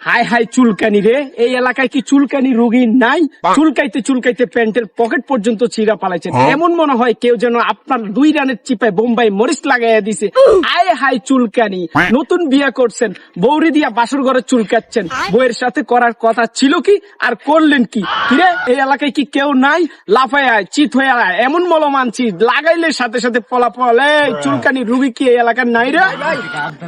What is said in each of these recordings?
High high চুলকানি রে, এই এলাকায় কি চুলকানি রোগী নাই? চুলকাইতে চুলকাইতে প্যান্টের পকেট পর্যন্ত চিরা পালাইছেন। এমন মনে হয় কেউ যেন আপনার 2 রানের চিপায় বোম্বাই মরিচ লাগাইয়া দিছে। আয় হাই চুলকানি, নতুন বিয়ে করছেন, বৌরি দিয়া বাসর ঘরে চুলকাচ্ছেন, বউয়ের সাথে করার কথা ছিল কি আর করলেন কি? কিরে এই এলাকায় কি কেউ নাই? লাফায় আয়, চিত হয়ে আয়, এমন মলম আনছি লাগাইলে সাথে সাথে ফলাফল। এই চুলকানি রুগী কি এই এলাকার নাই রে?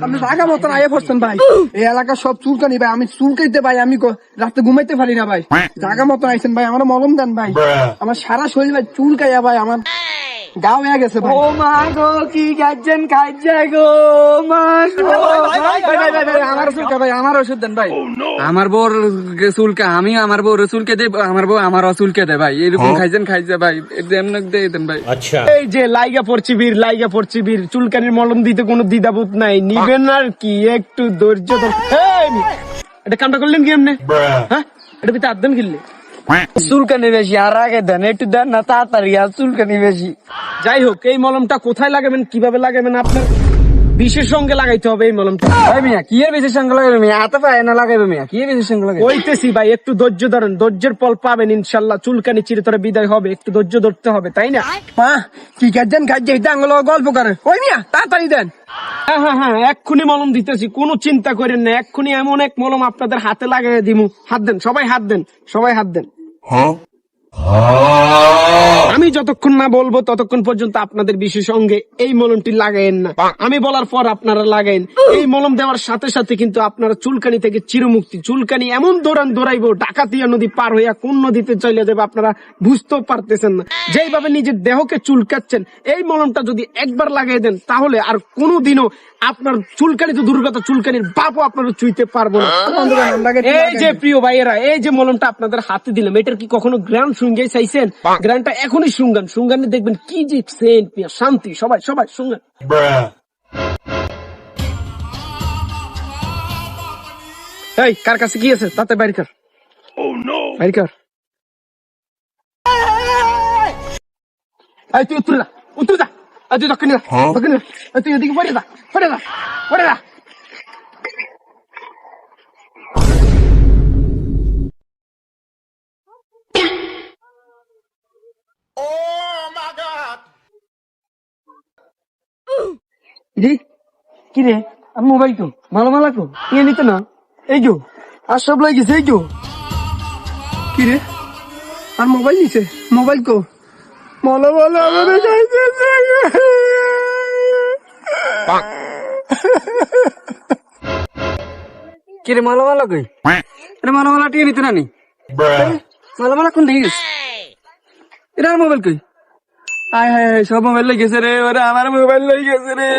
আপনি জায়গা মতন আয়ে পড়ছেন ভাই, এই এলাকার সব চুলকানি ভাই, আমি চুলকাইতে ভাই, আমি রাতে ঘুমাইতে পারি না ভাই। জায়গা মতন আইছেন ভাই, আমার মলম দেন ভাই, আমার সারা শরীর ভাই চুলকাইয়া ভাই, আমার গা হয়ে গেছে ভাই। ও মা গো, কি খাইছেন খাইছে গো মা গো। আমার চুলকা ভাই, আমার ওষুধ দেন ভাই। আমার বউর চুলকা, আমি আমার বউর চুলকে দেই, আমার বউ আমার চুলকে দেয় ভাই। এরকম খাইছেন খাইছে ভাই, এমন দিয়ে দেন ভাই। এই যে লাইগা পড়ছি বীর, লাইগা পড়ছি বীর, চুলকানির মলম দিতে কোনো দ্বিধাবোধ নাই, নিবেন আর কি, একটু ধৈর্য ধর। এটা কামটা করলেন কি এমনি? হ্যাঁ, এটা ভিতরে আদন কিনলে চুলকানি বেশি, আর আগে দেন একটু দেন না তাড়াতাড়ি, আর চুলকানি বেশি। যাই হোক, এই মলমটা কোথায় লাগাবেন, কিভাবে লাগাবেন, আপনার বিষের সঙ্গে লাগাইতে হবে এই মলমটা। ভাই মিয়া কি এর বেশির সঙ্গে লাগাবে মিয়া, হাতে পায়ে না লাগাবে মিয়া, কি এর বেশির সঙ্গে লাগাবে? ওইতেছি ভাই, একটু ধৈর্য ধরেন, ধৈর্যের ফল পাবেন ইনশাল্লাহ। চুলকানি চিরতরে বিদায় হবে, একটু ধৈর্য ধরতে হবে, তাই না? মা কি খাইছেন খাইছে, এটা আঙুল গল্প করেন, ওই মিয়া তাড়াতাড়ি দেন। হ্যাঁ হ্যাঁ হ্যাঁ, এক্ষুনি মলম দিতেছি, কোনো চিন্তা করেন না, এক্ষুনি এমন এক মলম আপনাদের হাতে লাগাই দিমু। হাত দেন, সবাই হাত দেন, সবাই হাত দেন। আমি যতক্ষণ না বলবো ততক্ষণ পর্যন্ত আপনাদের বিশেষ সঙ্গে এই মলমটি লাগাইন না। আমি বলার পর আপনারা লাগাইন। এই মলম দেওয়ার সাথে সাথে কিন্তু আপনারা চুলকানি থেকে চিরমুক্তি। চুলকানি এমন দৌড়াইবো, ডাকাতিয়া নদী পার হইয়া কোন নদীতে চলে যাবে আপনারা বুঝতেও পারতেছেন না। যেইভাবে নিজের দেহকে চুলকাচ্ছেন, এই মলমটা যদি একবার লাগাই দেন তাহলে আর কোনোদিনও আপনার চুলকানি তো দুর্গত, চুলকানির বাপও আপনারা চুইতে পারবো না। এই যে প্রিয় ভাইয়েরা, এই যে মলমটা আপনাদের হাতে দিলাম, এটার কি কখনো গ্রাম শুঙ্গাই চাইছেন? গ্রামটা এখনই শুঙ্গান, শুঙ্গানে দেখবেন কি যে সেন্ট, শান্তি। সবাই সবাই শুঙ্গান। এই কার কাছে কি আছে তাতে বাইর কর, বাইর কর। এই তুই উত্তর যা, উত্তর যা, তুই দক্ষিণে যা, দক্ষিণে যা, তুই এদিকে পড়ে যা, পড়ে যা, পড়ে যা। কি রে, আর মোবাইল তো মালা মালা কো নিয়ে নিতে না, এই গো আর সব লাগিয়েছে, এই গো কি রে, আর মোবাইল নিছে, মোবাইল কো মালা মালা আমাদের কি রে মালা মালা কই? আরে মালা মালা টিকে নিতে নানি, মালা মালা কোন দিকে গেছে? এটা মোবাইল কই? আয় হায় হায়, সব মোবাইল লই গেছে রে, ওরে আমার মোবাইল লই গেছে রে।